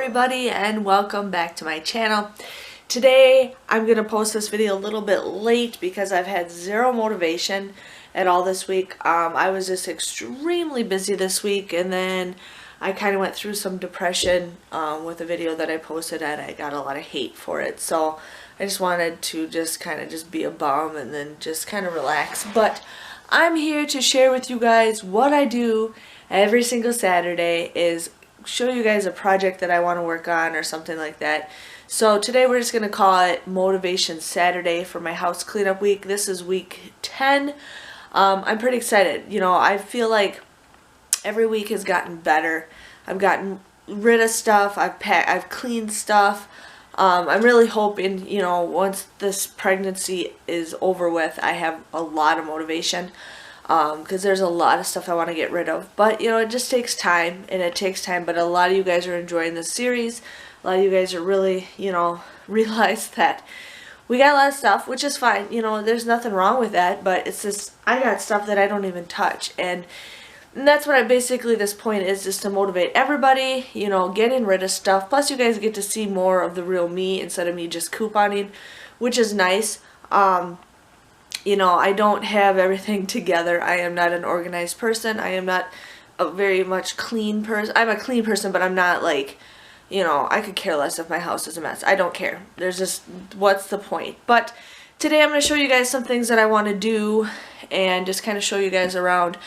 everybody, and welcome back to my channel. Today I'm going to post this video a little bit late because I've had zero motivation at all this week. I was just extremely busy this week, and then I kind of went through some depression with a video that I posted, and I got a lot of hate for it. So I just wanted to just kind of be a bum and then just kind of relax. But I'm here to share with you guys what I do every single Saturday, is show you guys a project that I want to work on or something like that. So today we're just going to call it Motivation Saturday for my house cleanup week. This is week 10. I'm pretty excited. You know, I feel like every week has gotten better. I've gotten rid of stuff. I've cleaned stuff. I'm really hoping, you know, once this pregnancy is over with, I have a lot of motivation. Because there's a lot of stuff I want to get rid of. But, you know, it just takes time, and it takes time. But a lot of you guys are enjoying this series. A lot of you guys are really, you know, realize that we got a lot of stuff, which is fine. You know, there's nothing wrong with that. But it's just, I got stuff that I don't even touch. And that's what basically this point is, just to motivate everybody, you know, getting rid of stuff. Plus, you guys get to see more of the real me instead of me just couponing, which is nice. You know, I don't have everything together. I am not an organized person. I am not a very much clean person. I'm a clean person, but I'm not like, you know, I could care less if my house is a mess. I don't care. There's just, what's the point? But today I'm going to show you guys some things that I want to do and just kind of show you guys around.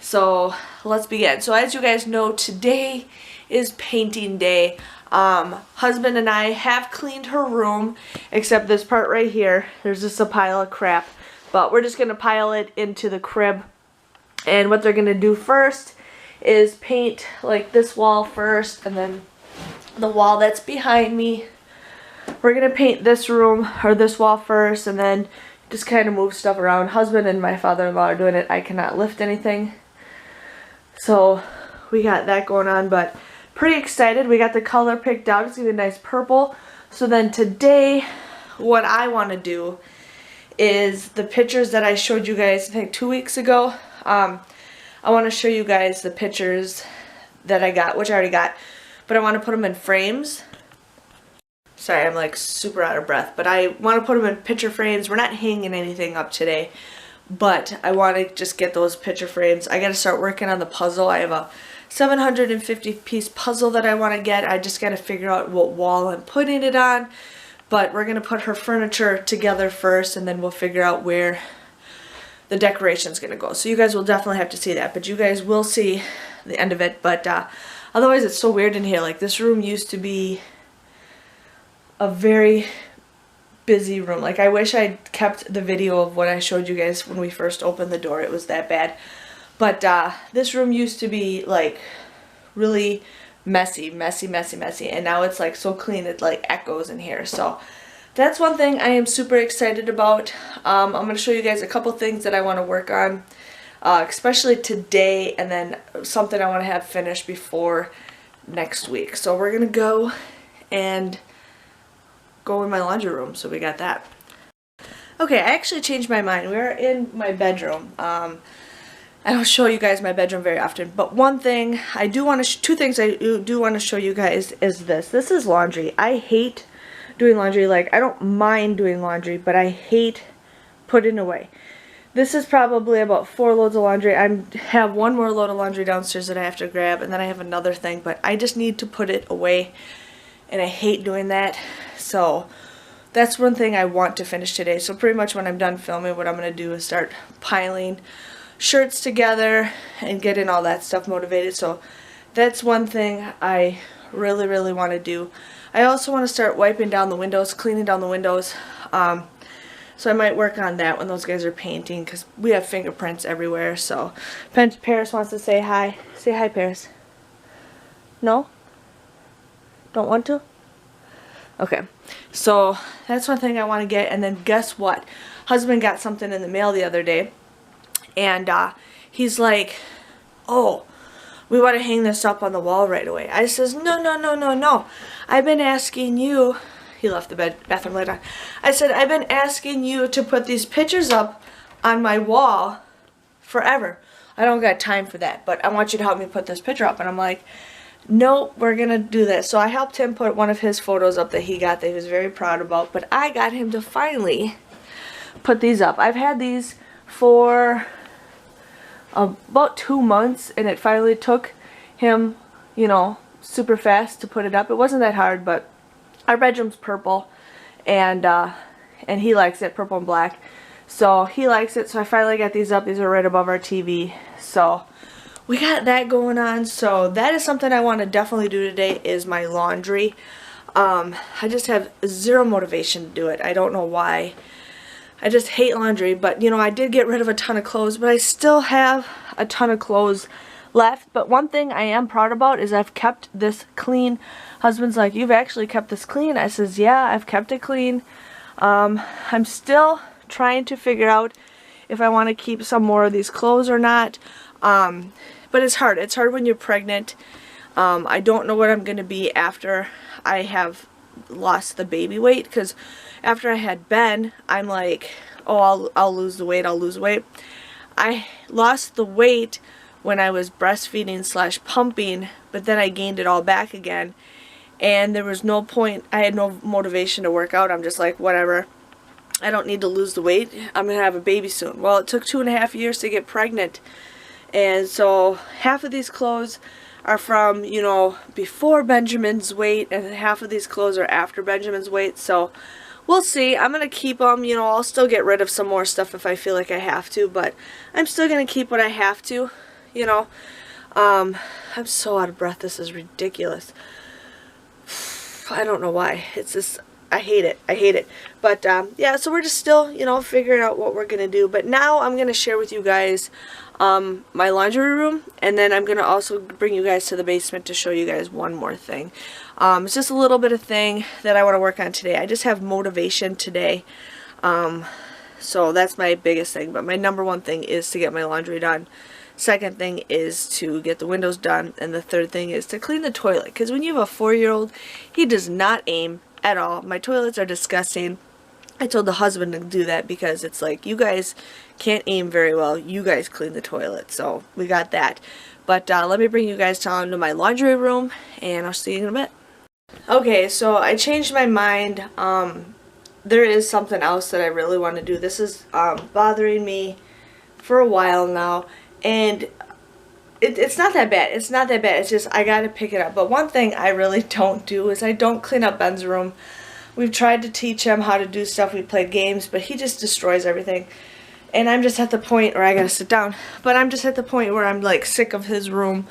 So let's begin. So as you guys know, today is painting day. Husband and I have cleaned her room, except this part right here. There's just a pile of crap, but we're just going to pile it into the crib. And what they're going to do first is paint like this wall first, and then the wall that's behind me. We're going to paint this room or this wall first, and then just kind of move stuff around. Husband and my father-in-law are doing it. I cannot lift anything. So we got that going on, but pretty excited. We got the color picked out. It's going to be a nice purple. So then today, what I want to do is the pictures that I showed you guys, I think 2 weeks ago. I want to show you guys the pictures that I got, which I already got, but I want to put them in frames. Sorry, I'm like super out of breath, but I want to put them in picture frames. We're not hanging anything up today, but I want to just get those picture frames. I got to start working on the puzzle. I have a 750 piece puzzle that I want to get. I just got to figure out what wall I'm putting it on, but we're going to put her furniture together first, and then we'll figure out where the decoration is going to go. So you guys will definitely have to see that, but you guys will see the end of it. But otherwise, it's so weird in here. Like, this room used to be a very busy room. Like, I wish I'd kept the video of what I showed you guys when we first opened the door. It was that bad. But this room used to be like really messy, and now it's like so clean it like echoes in here. So that's one thing I am super excited about. I'm going to show you guys a couple things that I want to work on, especially today, and then something I want to have finished before next week. So we're going to go and go in my laundry room. So we got that. Okay, I actually changed my mind. We're in my bedroom. I don't show you guys my bedroom very often, but one thing I do want to, two things I do want to show you guys is this. This is laundry. I hate doing laundry. Like, I don't mind doing laundry, but I hate putting away. This is probably about 4 loads of laundry. I have one more load of laundry downstairs that I have to grab, and then I have another thing, but I just need to put it away, and I hate doing that. So that's one thing I want to finish today. So pretty much when I'm done filming, what I'm going to do is start piling shirts together and getting all that stuff motivated. So that's one thing I really want to do. I also want to start wiping down the windows, cleaning down the windows. So I might work on that when those guys are painting, because we have fingerprints everywhere. So Paris wants to say hi. Say hi, Paris. No? Don't want to? Okay. So that's one thing I want to get. And then guess what? Husband got something in the mail the other day. And he's like, oh, we want to hang this up on the wall right away. I says, no. I've been asking you. He left the bathroom light on. I said, I've been asking you to put these pictures up on my wall forever. I don't got time for that, but I want you to help me put this picture up. And I'm like, no, we're gonna do this. So I helped him put one of his photos up that he got that he was very proud about, but I got him to finally put these up. I've had these for about 2 months, and it finally took him, you know, super fast to put it up. It wasn't that hard, but our bedroom's purple, and he likes it, purple and black. So he likes it, so I finally got these up. These are right above our TV. So we got that going on. So that is something I want to definitely do today, is my laundry. I just have zero motivation to do it. I don't know why. I just hate laundry, but you know, I did get rid of a ton of clothes, but I still have a ton of clothes left. But one thing I am proud about is I've kept this clean. Husband's like, "You've actually kept this clean?" I says, "Yeah, I've kept it clean." I'm still trying to figure out if I want to keep some more of these clothes or not. But it's hard. It's hard when you're pregnant. I don't know what I'm going to be after I have lost the baby weight, because after I had Ben, I'm like, oh, I'll lose the weight, I'll lose weight. I lost the weight when I was breastfeeding / pumping, but then I gained it all back again, and there was no point. I had no motivation to work out. I'm just like, whatever, I don't need to lose the weight, I'm gonna have a baby soon. Well, it took 2.5 years to get pregnant, and so half of these clothes are from, you know, before Benjamin's weight, and half of these clothes are after Benjamin's weight. So we'll see. I'm going to keep them. You know, I'll still get rid of some more stuff if I feel like I have to, but I'm still going to keep what I have to, you know. I'm so out of breath. This is ridiculous. I don't know why. It's just, I hate it. I hate it. But yeah, so we're just still, you know, figuring out what we're going to do. But now I'm going to share with you guys my laundry room, and then I'm going to also bring you guys to the basement to show you guys one more thing. It's just a little bit of thing that I want to work on today. I just have motivation today. So that's my biggest thing. But my number one thing is to get my laundry done. Second thing is to get the windows done. And the third thing is to clean the toilet. Because when you have a 4-year-old, he does not aim at all. My toilets are disgusting. I told the husband to do that because it's like, you guys can't aim very well. You guys clean the toilet. So we got that. But let me bring you guys down to my laundry room, and I'll see you in a bit. Okay, so I changed my mind. There is something else that I really want to do. This is bothering me for a while now, and it's not that bad. It's not that bad. It's just I got to pick it up. But one thing I really don't do is I don't clean up Ben's room. We've tried to teach him how to do stuff. We played games, but he just destroys everything. And I'm just at the point where I gotta sit down. But I'm just at the point where I'm like sick of his room.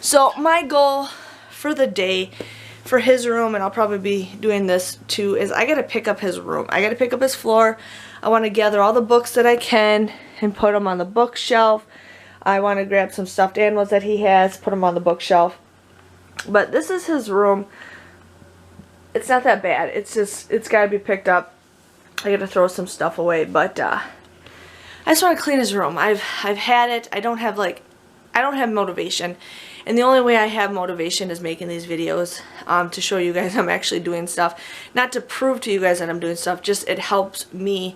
So my goal for the day for his room, and I'll probably be doing this too, is I gotta pick up his room. I gotta pick up his floor. I want to gather all the books that I can and put them on the bookshelf. I want to grab some stuffed animals that he has, put them on the bookshelf. But this is his room. It's not that bad. It's just, it's got to be picked up. I got to throw some stuff away, but I just want to clean his room. I've had it. I don't have motivation, and the only way I have motivation is making these videos to show you guys I'm actually doing stuff, not to prove to you guys that I'm doing stuff. Just it helps me,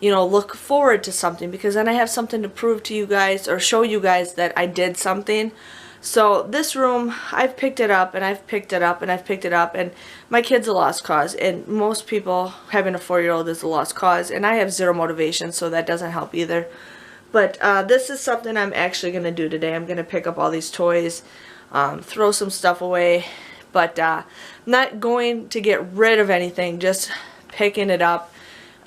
you know, look forward to something, because then I have something to prove to you guys or show you guys that I did something. So this room, I've picked it up, and I've picked it up, and I've picked it up, and my kid's a lost cause, and most people having a 4-year-old is a lost cause, and I have zero motivation, so that doesn't help either. But this is something I'm actually going to do today. I'm going to pick up all these toys, throw some stuff away, but not going to get rid of anything, just picking it up.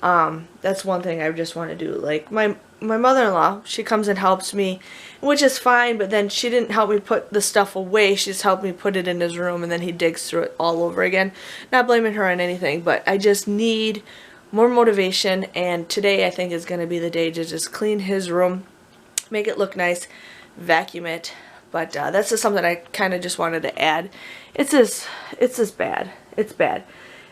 That's one thing I just want to do. Like my mother-in-law, she comes and helps me, which is fine, but then she didn't help me put the stuff away. She just helped me put it in his room, and then he digs through it all over again. Not blaming her on anything, but I just need more motivation, and today I think is going to be the day to just clean his room, make it look nice, vacuum it. But that's just something I kind of just wanted to add. It's just bad. It's bad.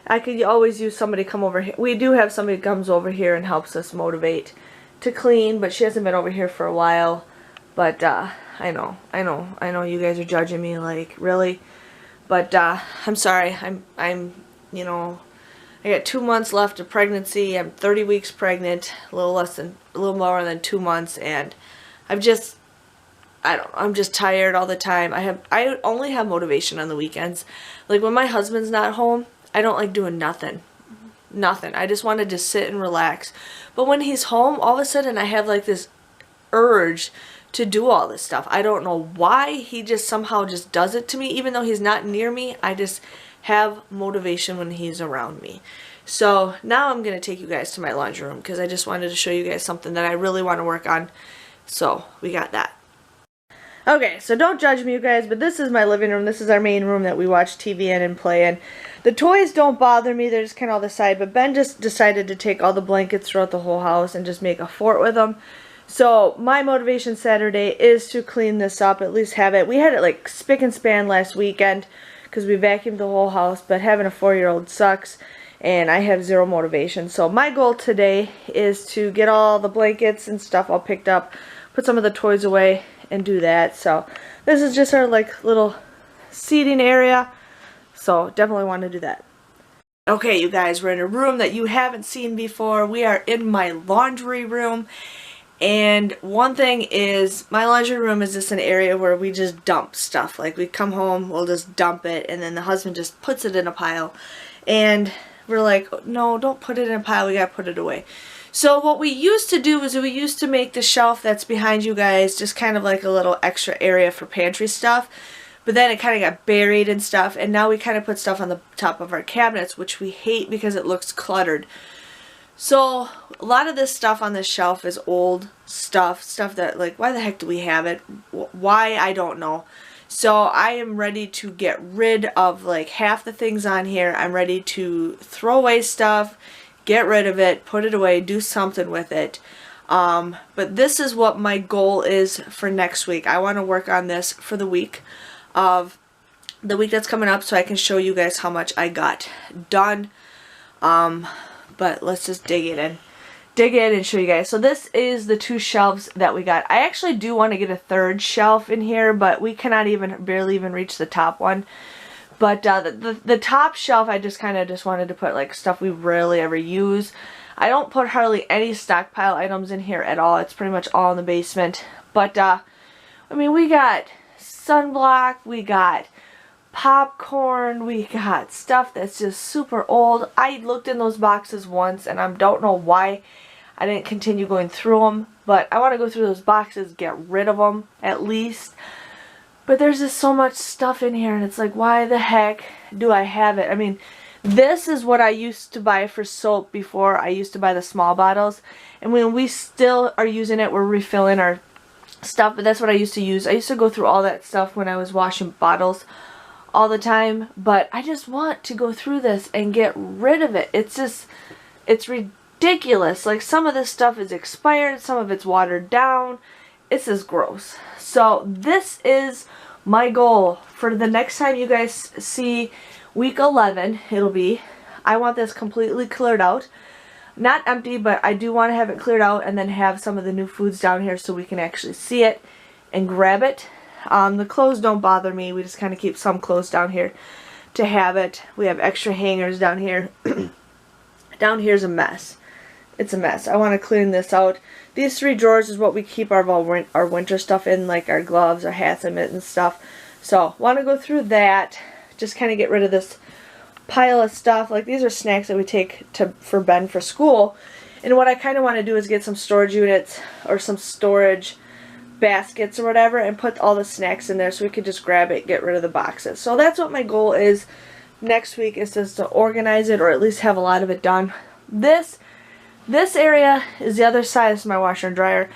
I could always use somebody come over here. We do have somebody comes over here and helps us motivate to clean, but she hasn't been over here for a while. But I know you guys are judging me, like, really. But I'm sorry. I'm you know, I got 2 months left of pregnancy. I'm 30 weeks pregnant, a little more than 2 months, and I don't know, I'm just tired all the time. I only have motivation on the weekends. Like when my husband's not home, I don't like doing nothing. Nothing. I just want to just sit and relax. But when he's home, all of a sudden I have like this urge to do all this stuff. I don't know why. He just somehow just does it to me. Even though he's not near me, I just have motivation when he's around me. So now I'm going to take you guys to my laundry room because I just wanted to show you guys something that I really want to work on. So we got that. Okay, so don't judge me, you guys, but this is my living room. This is our main room that we watch TV in and play in. The toys don't bother me. They're just kind of on the side, but Ben just decided to take all the blankets throughout the whole house and just make a fort with them. So my motivation Saturday is to clean this up, at least have it. We had it like spick and span last weekend because we vacuumed the whole house, but having a 4-year-old sucks, and I have zero motivation. So my goal today is to get all the blankets and stuff all picked up, put some of the toys away, and do that. So this is just our like little seating area, so definitely want to do that. Okay, you guys, we're in a room that you haven't seen before. We are in my laundry room, and one thing is my laundry room is just an area where we just dump stuff. Like we come home, we'll just dump it, and then the husband just puts it in a pile, and we're like, no, don't put it in a pile, we gotta put it away. So what we used to do is we used to make the shelf that's behind you guys just kind of like a little extra area for pantry stuff. But then it kind of got buried and stuff, and now we kind of put stuff on the top of our cabinets, which we hate because it looks cluttered. So a lot of this stuff on this shelf is old stuff that like, why the heck do we have it? Why? I don't know. So I am ready to get rid of like half the things on here. I'm ready to throw away stuff, get rid of it, put it away, do something with it. But this is what my goal is for next week. I want to work on this for the week that's coming up, so I can show you guys how much I got done. But let's just dig in and show you guys. So this is the 2 shelves that we got. I actually do want to get a 3rd shelf in here, but we cannot barely even reach the top one. But the top shelf, I just kind of wanted to put like stuff we rarely ever use. I don't put hardly any stockpile items in here at all. It's pretty much all in the basement. But I mean, we got sunblock, we got popcorn, we got stuff that's just super old. I looked in those boxes once, and I don't know why I didn't continue going through them. But I want to go through those boxes, get rid of them at least. But there's just so much stuff in here, and it's like, why the heck do I have it? I mean, this is what I used to buy for soap before. I used to buy the small bottles, and when we still are using it, we're refilling our stuff, but that's what I used to use. I used to go through all that stuff when I was washing bottles all the time, but I just want to go through this and get rid of it. It's just, it's ridiculous. Like, some of this stuff is expired, some of it's watered down. It's just gross. So this is my goal for the next time you guys see week 11. I want this completely cleared out. Not empty, but I do want to have it cleared out and then have some of the new foods down here so we can actually see it and grab it. The clothes don't bother me. We just kind of keep some clothes down here to have it. We have extra hangers down here. Down here's a mess. It's a mess. I want to clean this out. These 3 drawers is what we keep our winter stuff in, like our gloves, our hats, and mittens stuff. So, want to go through that. Just kind of get rid of this pile of stuff. Like, these are snacks that we take for Ben for school. And what I kind of want to do is get some storage units or some storage baskets or whatever and put all the snacks in there so we could just grab it, get rid of the boxes. So that's what my goal is next week, is just to organize it or at least have a lot of it done. This area is the other side. This is my washer and dryer.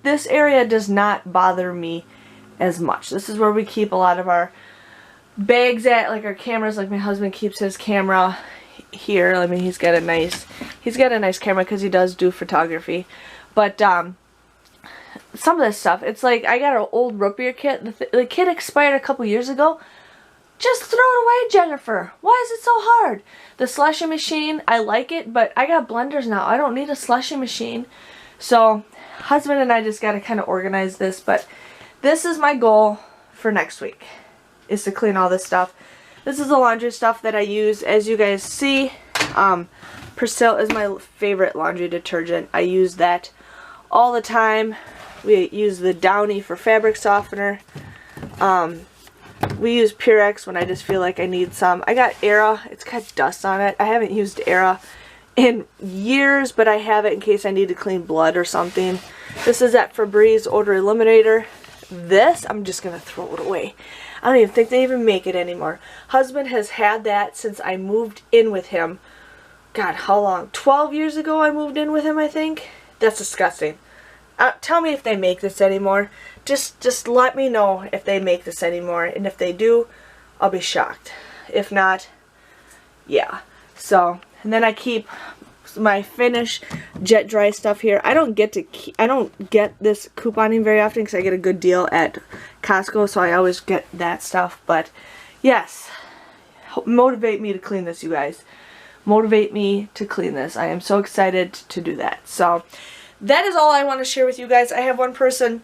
This area does not bother me as much. This is where we keep a lot of our bags at, like our cameras. Like my husband keeps his camera here. I mean, he's got a nice camera because he does do photography. But some of this stuff, it's like I got an old root beer kit. The kit expired a couple years ago. Just throw it away, Jennifer. Why is it so hard? The slushy machine, I like it, but I got blenders now. I don't need a slushy machine. So, husband and I just got to kind of organize this, but this is my goal for next week, is to clean all this stuff. This is the laundry stuff that I use. As you guys see, Persil is my favorite laundry detergent. I use that all the time. We use the Downy for fabric softener. We use Purex when I just feel like I need some. I got Era. It's got dust on it. I haven't used Era in years, but I have it in case I need to clean blood or something. This is that Febreze odor eliminator. This, I'm just going to throw it away. I don't even think they even make it anymore. Husband has had that since I moved in with him. God, how long? 12 years ago I moved in with him, I think. That's disgusting. Tell me if they make this anymore. Just let me know if they make this anymore. And if they do, I'll be shocked. If not, yeah. So, and then I keep my Finish jet dry stuff here. I don't get this couponing very often because I get a good deal at Costco, so I always get that stuff. But yes, motivate me to clean this, you guys. Motivate me to clean this. I am so excited to do that. So that is all I want to share with you guys. I have one person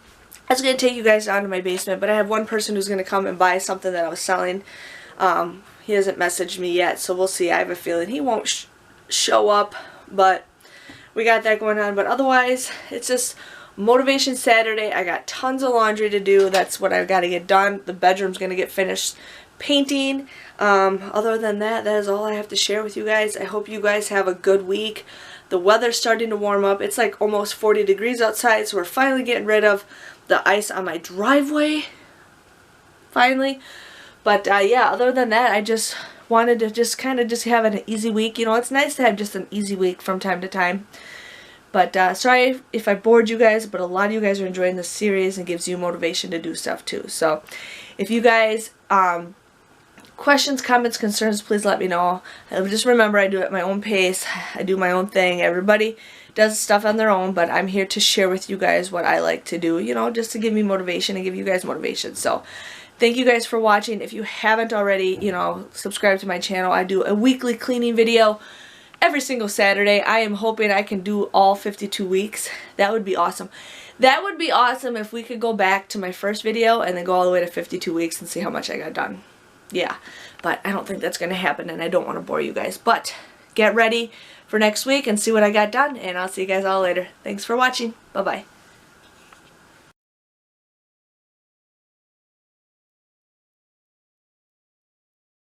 that's going to take you guys down to my basement, but I have one person who's going to come and buy something that I was selling. He hasn't messaged me yet, so we'll see. I have a feeling he won't show up, but we got that going on. But otherwise, it's just Motivation Saturday. I got tons of laundry to do. That's what I've got to get done. The bedroom's going to get finished painting. Other than that, that is all I have to share with you guys. I hope you guys have a good week. The weather's starting to warm up. It's like almost 40 degrees outside, so we're finally getting rid of the ice on my driveway. Finally. But yeah, other than that, I just wanted to just kind of just have an easy week. You know, it's nice to have just an easy week from time to time. But sorry if I bored you guys, but a lot of you guys are enjoying this series and gives you motivation to do stuff too. So if you guys questions, comments, concerns, please let me know. Just remember, I do it at my own pace. I do my own thing. Everybody does stuff on their own, but I'm here to share with you guys what I like to do, you know, just to give me motivation and give you guys motivation. So thank you guys for watching. If you haven't already, you know, subscribe to my channel. I do a weekly cleaning video every single Saturday. I am hoping I can do all 52 weeks. That would be awesome. That would be awesome if we could go back to my first video and then go all the way to 52 weeks and see how much I got done. Yeah, but I don't think that's going to happen, and I don't want to bore you guys. But get ready for next week and see what I got done, and I'll see you guys all later. Thanks for watching. Bye-bye.